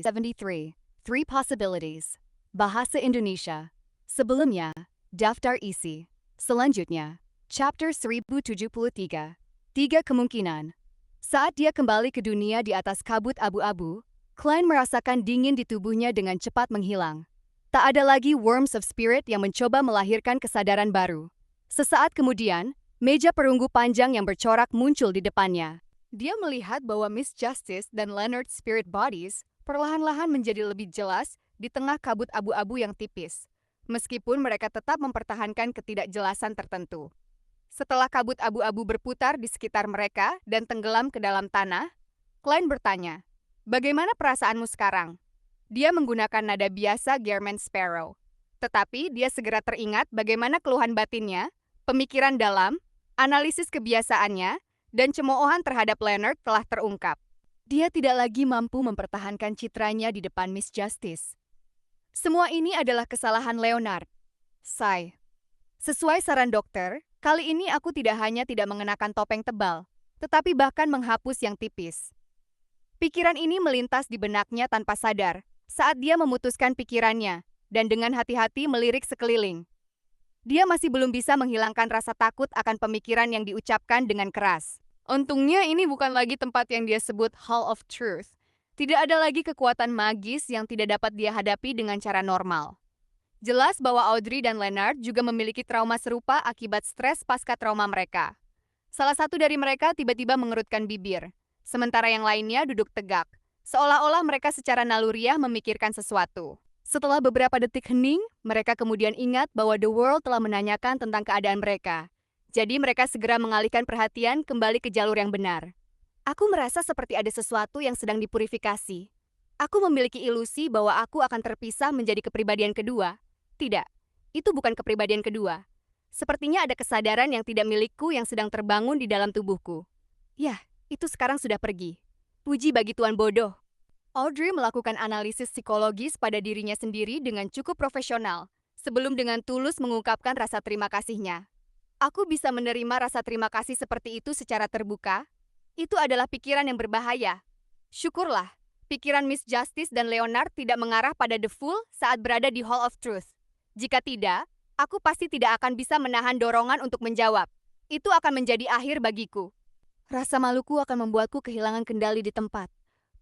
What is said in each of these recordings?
73. Three Possibilities. Bahasa Indonesia. Sebelumnya, daftar isi. Selanjutnya, Chapter 1073. Tiga kemungkinan. Saat dia kembali ke dunia di atas kabut abu-abu, Klein merasakan dingin di tubuhnya dengan cepat menghilang. Tak ada lagi worms of spirit yang mencoba melahirkan kesadaran baru. Sesaat kemudian, meja perunggu panjang yang bercorak muncul di depannya. Dia melihat bahwa Miss Justice dan Leonard's spirit bodies perlahan-lahan menjadi lebih jelas di tengah kabut abu-abu yang tipis, meskipun mereka tetap mempertahankan ketidakjelasan tertentu. Setelah kabut abu-abu berputar di sekitar mereka dan tenggelam ke dalam tanah, Klein bertanya, "Bagaimana perasaanmu sekarang?" Dia menggunakan nada biasa German Sparrow. Tetapi dia segera teringat bagaimana keluhan batinnya, pemikiran dalam, analisis kebiasaannya, dan cemoohan terhadap Leonard telah terungkap. Dia tidak lagi mampu mempertahankan citranya di depan Miss Justice. Semua ini adalah kesalahan Leonard. Sigh. Sesuai saran dokter, kali ini aku tidak hanya tidak mengenakan topeng tebal, tetapi bahkan menghapus yang tipis. Pikiran ini melintas di benaknya tanpa sadar saat dia memutuskan pikirannya dan dengan hati-hati melirik sekeliling. Dia masih belum bisa menghilangkan rasa takut akan pemikiran yang diucapkan dengan keras. Untungnya ini bukan lagi tempat yang dia sebut Hall of Truth. Tidak ada lagi kekuatan magis yang tidak dapat dia hadapi dengan cara normal. Jelas bahwa Audrey dan Leonard juga memiliki trauma serupa akibat stres pasca trauma mereka. Salah satu dari mereka tiba-tiba mengerutkan bibir, sementara yang lainnya duduk tegak, seolah-olah mereka secara naluriah memikirkan sesuatu. Setelah beberapa detik hening, mereka kemudian ingat bahwa The World telah menanyakan tentang keadaan mereka. Jadi mereka segera mengalihkan perhatian kembali ke jalur yang benar. Aku merasa seperti ada sesuatu yang sedang dipurifikasi. Aku memiliki ilusi bahwa aku akan terpisah menjadi kepribadian kedua. Tidak, itu bukan kepribadian kedua. Sepertinya ada kesadaran yang tidak milikku yang sedang terbangun di dalam tubuhku. Yah, itu sekarang sudah pergi. Puji bagi Tuan bodoh. Audrey melakukan analisis psikologis pada dirinya sendiri dengan cukup profesional, sebelum dengan tulus mengungkapkan rasa terima kasihnya. Aku bisa menerima rasa terima kasih seperti itu secara terbuka. Itu adalah pikiran yang berbahaya. Syukurlah, pikiran Miss Justice dan Leonard tidak mengarah pada The Fool saat berada di Hall of Truth. Jika tidak, aku pasti tidak akan bisa menahan dorongan untuk menjawab. Itu akan menjadi akhir bagiku. Rasa maluku akan membuatku kehilangan kendali di tempat,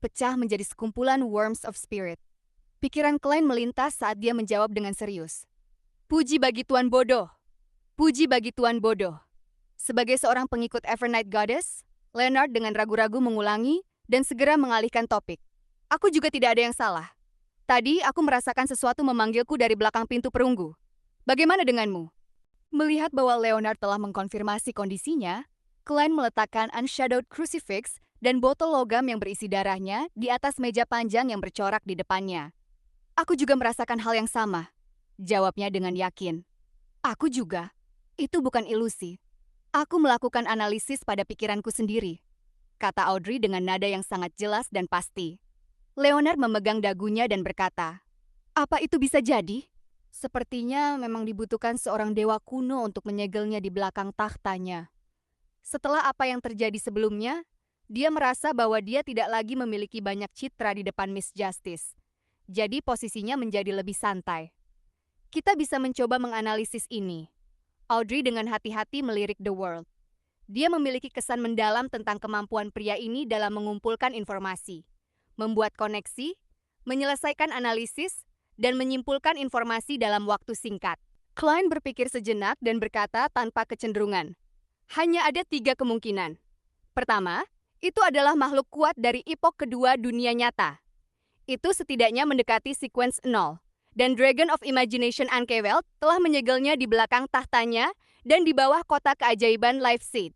pecah menjadi sekumpulan worms of spirit. Pikiran Klein melintas saat dia menjawab dengan serius. Puji bagi Tuan bodoh. Puji bagi Tuan bodoh. Sebagai seorang pengikut Evernight Goddess, Leonard dengan ragu-ragu mengulangi dan segera mengalihkan topik. Aku juga tidak ada yang salah. Tadi aku merasakan sesuatu memanggilku dari belakang pintu perunggu. Bagaimana denganmu? Melihat bahwa Leonard telah mengkonfirmasi kondisinya, Klein meletakkan unshadowed crucifix dan botol logam yang berisi darahnya di atas meja panjang yang bercorak di depannya. Aku juga merasakan hal yang sama, jawabnya dengan yakin. Aku juga. Itu bukan ilusi. Aku melakukan analisis pada pikiranku sendiri, kata Audrey dengan nada yang sangat jelas dan pasti. Leonard memegang dagunya dan berkata, apa itu bisa jadi? Sepertinya memang dibutuhkan seorang dewa kuno untuk menyegelnya di belakang tahtanya. Setelah apa yang terjadi sebelumnya, dia merasa bahwa dia tidak lagi memiliki banyak citra di depan Miss Justice. Jadi posisinya menjadi lebih santai. Kita bisa mencoba menganalisis ini. Audrey dengan hati-hati melirik The World. Dia memiliki kesan mendalam tentang kemampuan pria ini dalam mengumpulkan informasi, membuat koneksi, menyelesaikan analisis, dan menyimpulkan informasi dalam waktu singkat. Klein berpikir sejenak dan berkata tanpa kecenderungan, hanya ada 3 kemungkinan. Pertama, itu adalah makhluk kuat dari epok kedua dunia nyata. Itu setidaknya mendekati sequence 0. Dan Dragon of Imagination Ankeweld telah menyegelnya di belakang tahtanya dan di bawah kota keajaiban Life Seed.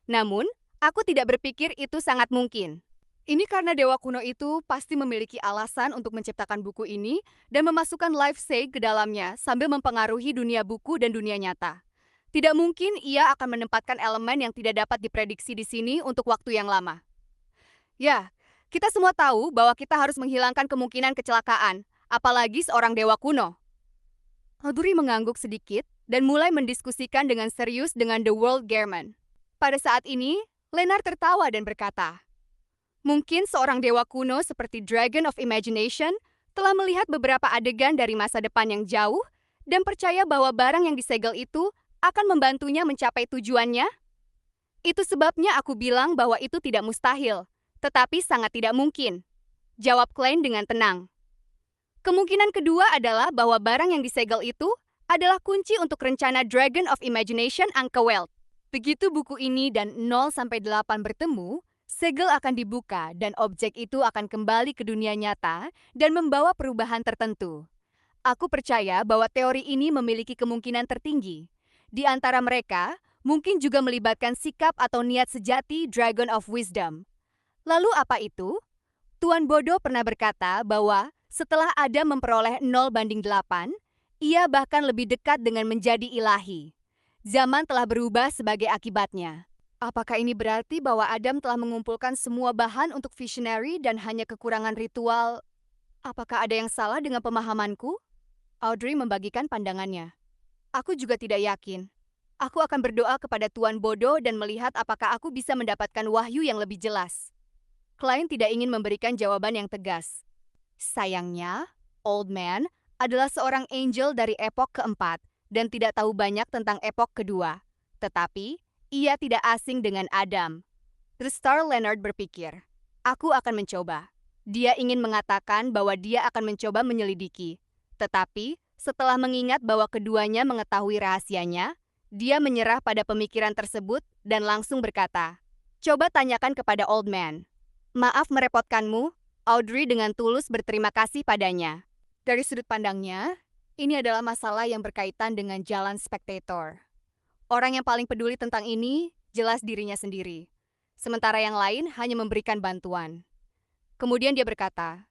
Namun, aku tidak berpikir itu sangat mungkin. Ini karena dewa kuno itu pasti memiliki alasan untuk menciptakan buku ini dan memasukkan Life Seed ke dalamnya sambil mempengaruhi dunia buku dan dunia nyata. Tidak mungkin ia akan menempatkan elemen yang tidak dapat diprediksi di sini untuk waktu yang lama. Ya, kita semua tahu bahwa kita harus menghilangkan kemungkinan kecelakaan, apalagi seorang dewa kuno. Audrey mengangguk sedikit dan mulai mendiskusikan dengan serius dengan The World German. Pada saat ini, Leonard tertawa dan berkata, Mungkin seorang dewa kuno seperti Dragon of Imagination telah melihat beberapa adegan dari masa depan yang jauh dan percaya bahwa barang yang disegel itu akan membantunya mencapai tujuannya. Itu sebabnya aku bilang bahwa itu tidak mustahil, tetapi sangat tidak mungkin. Jawab Klein dengan tenang. Kemungkinan kedua adalah bahwa barang yang disegel itu adalah kunci untuk rencana Dragon of Imagination Angka Wealth. Begitu buku ini dan 0-8 bertemu, segel akan dibuka dan objek itu akan kembali ke dunia nyata dan membawa perubahan tertentu. Aku percaya bahwa teori ini memiliki kemungkinan tertinggi. Di antara mereka, mungkin juga melibatkan sikap atau niat sejati Dragon of Wisdom. Lalu apa itu? Tuan Bodo pernah berkata bahwa setelah Adam memperoleh 0-8, ia bahkan lebih dekat dengan menjadi ilahi. Zaman telah berubah sebagai akibatnya. Apakah ini berarti bahwa Adam telah mengumpulkan semua bahan untuk visionary dan hanya kekurangan ritual? Apakah ada yang salah dengan pemahamanku? Audrey membagikan pandangannya. Aku juga tidak yakin. Aku akan berdoa kepada Tuan Bodo dan melihat apakah aku bisa mendapatkan wahyu yang lebih jelas. Klein tidak ingin memberikan jawaban yang tegas. Sayangnya, Old Man adalah seorang angel dari epok keempat dan tidak tahu banyak tentang epok kedua. Tetapi, ia tidak asing dengan Adam. The Star Leonard berpikir, aku akan mencoba. Dia ingin mengatakan bahwa dia akan mencoba menyelidiki. Tetapi, setelah mengingat bahwa keduanya mengetahui rahasianya, dia menyerah pada pemikiran tersebut dan langsung berkata, coba tanyakan kepada Old Man. Maaf merepotkanmu, Audrey dengan tulus berterima kasih padanya. Dari sudut pandangnya, ini adalah masalah yang berkaitan dengan jalan spektator. Orang yang paling peduli tentang ini jelas dirinya sendiri, sementara yang lain hanya memberikan bantuan. Kemudian dia berkata,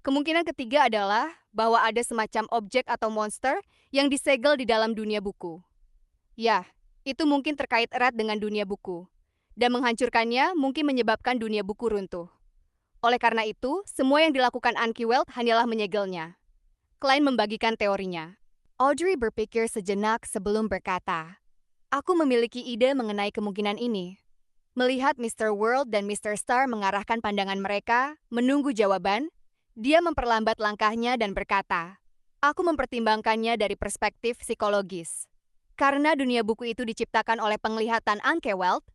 kemungkinan ketiga adalah bahwa ada semacam objek atau monster yang disegel di dalam dunia buku. Ya, itu mungkin terkait erat dengan dunia buku, dan menghancurkannya mungkin menyebabkan dunia buku runtuh. Oleh karena itu, semua yang dilakukan Anki Wealth hanyalah menyegelnya. Klein membagikan teorinya. Audrey berpikir sejenak sebelum berkata, aku memiliki ide mengenai kemungkinan ini. Melihat Mr. World dan Mr. Star mengarahkan pandangan mereka, menunggu jawaban, dia memperlambat langkahnya dan berkata, aku mempertimbangkannya dari perspektif psikologis. Karena dunia buku itu diciptakan oleh penglihatan Anke Wealth,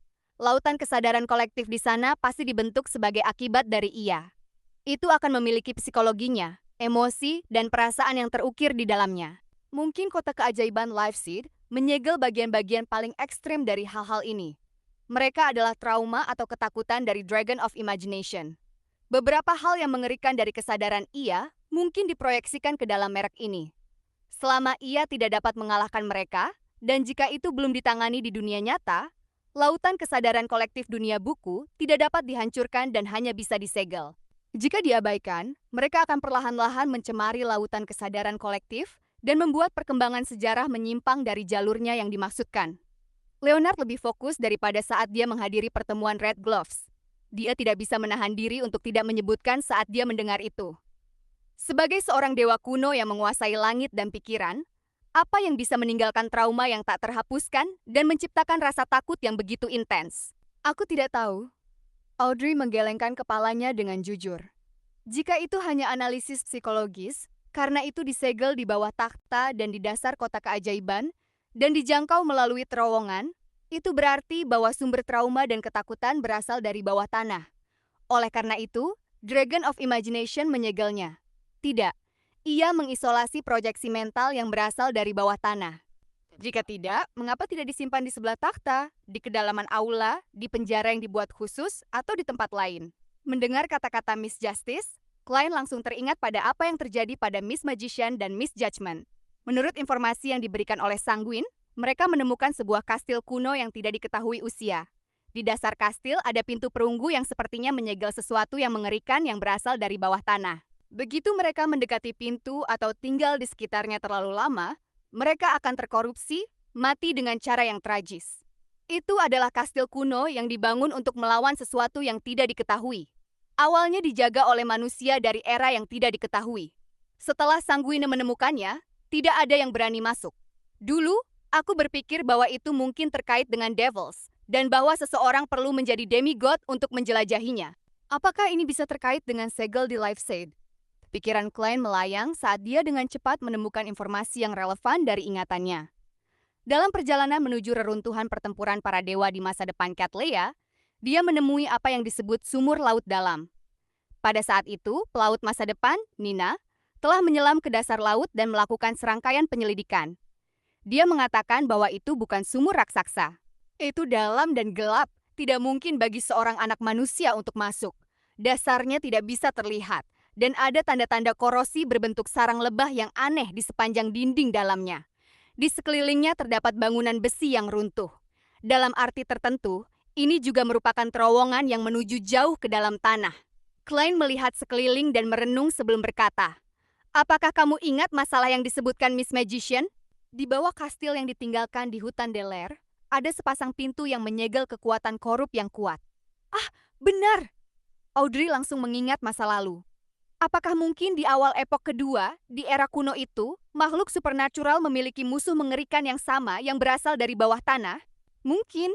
lautan kesadaran kolektif di sana pasti dibentuk sebagai akibat dari ia. Itu akan memiliki psikologinya, emosi, dan perasaan yang terukir di dalamnya. Mungkin kota keajaiban Liveseed menyegel bagian-bagian paling ekstrem dari hal-hal ini. Mereka adalah trauma atau ketakutan dari Dragon of Imagination. Beberapa hal yang mengerikan dari kesadaran ia mungkin diproyeksikan ke dalam merek ini. Selama ia tidak dapat mengalahkan mereka, dan jika itu belum ditangani di dunia nyata, lautan kesadaran kolektif dunia buku tidak dapat dihancurkan dan hanya bisa disegel. Jika diabaikan, mereka akan perlahan-lahan mencemari lautan kesadaran kolektif dan membuat perkembangan sejarah menyimpang dari jalurnya yang dimaksudkan. Leonard lebih fokus daripada saat dia menghadiri pertemuan Red Gloves. Dia tidak bisa menahan diri untuk tidak menyebutkan saat dia mendengar itu. Sebagai seorang dewa kuno yang menguasai langit dan pikiran, apa yang bisa meninggalkan trauma yang tak terhapuskan dan menciptakan rasa takut yang begitu intens? Aku tidak tahu. Audrey menggelengkan kepalanya dengan jujur. Jika itu hanya analisis psikologis, karena itu disegel di bawah takhta dan di dasar kota keajaiban, dan dijangkau melalui terowongan, itu berarti bahwa sumber trauma dan ketakutan berasal dari bawah tanah. Oleh karena itu, Dragon of Imagination menyegelnya. Tidak, ia mengisolasi proyeksi mental yang berasal dari bawah tanah. Jika tidak, mengapa tidak disimpan di sebelah takhta, di kedalaman aula, di penjara yang dibuat khusus, atau di tempat lain? Mendengar kata-kata Miss Justice, Klein langsung teringat pada apa yang terjadi pada Miss Magician dan Miss Judgment. Menurut informasi yang diberikan oleh Sanguin, mereka menemukan sebuah kastil kuno yang tidak diketahui usia. Di dasar kastil ada pintu perunggu yang sepertinya menyegel sesuatu yang mengerikan yang berasal dari bawah tanah. Begitu mereka mendekati pintu atau tinggal di sekitarnya terlalu lama, mereka akan terkorupsi, mati dengan cara yang tragis. Itu adalah kastil kuno yang dibangun untuk melawan sesuatu yang tidak diketahui. Awalnya dijaga oleh manusia dari era yang tidak diketahui. Setelah Sanguine menemukannya, tidak ada yang berani masuk. Dulu, aku berpikir bahwa itu mungkin terkait dengan Devils, dan bahwa seseorang perlu menjadi demigod untuk menjelajahinya. Apakah ini bisa terkait dengan segel di LifeSaid? Pikiran Klein melayang saat dia dengan cepat menemukan informasi yang relevan dari ingatannya. Dalam perjalanan menuju reruntuhan pertempuran para dewa di masa depan Cattleya, dia menemui apa yang disebut sumur laut dalam. Pada saat itu, pelaut masa depan, Nina, telah menyelam ke dasar laut dan melakukan serangkaian penyelidikan. Dia mengatakan bahwa itu bukan sumur raksasa. Itu dalam dan gelap, tidak mungkin bagi seorang anak manusia untuk masuk. Dasarnya tidak bisa terlihat, dan ada tanda-tanda korosi berbentuk sarang lebah yang aneh di sepanjang dinding dalamnya. Di sekelilingnya terdapat bangunan besi yang runtuh. Dalam arti tertentu, ini juga merupakan terowongan yang menuju jauh ke dalam tanah. Klein melihat sekeliling dan merenung sebelum berkata, "Apakah kamu ingat masalah yang disebutkan Miss Magician? Di bawah kastil yang ditinggalkan di hutan Deler, ada sepasang pintu yang menyegel kekuatan korup yang kuat." Ah, benar! Audrey langsung mengingat masa lalu. Apakah mungkin di awal epok kedua, di era kuno itu, makhluk supernatural memiliki musuh mengerikan yang sama yang berasal dari bawah tanah? Mungkin.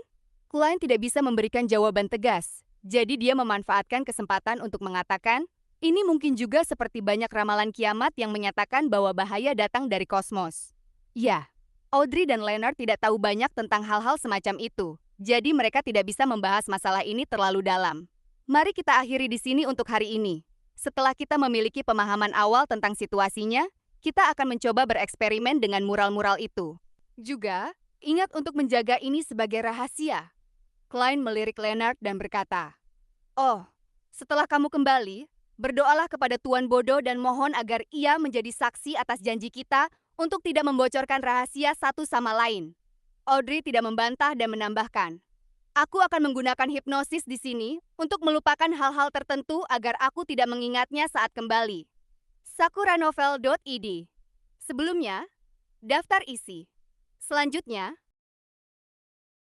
Klein tidak bisa memberikan jawaban tegas, jadi dia memanfaatkan kesempatan untuk mengatakan, ini mungkin juga seperti banyak ramalan kiamat yang menyatakan bahwa bahaya datang dari kosmos. Ya, Audrey dan Leonard tidak tahu banyak tentang hal-hal semacam itu, jadi mereka tidak bisa membahas masalah ini terlalu dalam. Mari kita akhiri di sini untuk hari ini. Setelah kita memiliki pemahaman awal tentang situasinya, kita akan mencoba bereksperimen dengan mural-mural itu. Juga, ingat untuk menjaga ini sebagai rahasia. Klein melirik Leonard dan berkata, "Oh, setelah kamu kembali, berdoalah kepada Tuan Bodo dan mohon agar ia menjadi saksi atas janji kita untuk tidak membocorkan rahasia satu sama lain." Audrey tidak membantah dan menambahkan, "Aku akan menggunakan hipnosis di sini untuk melupakan hal-hal tertentu agar aku tidak mengingatnya saat kembali." Sakuranovel.id. Sebelumnya, daftar isi. Selanjutnya,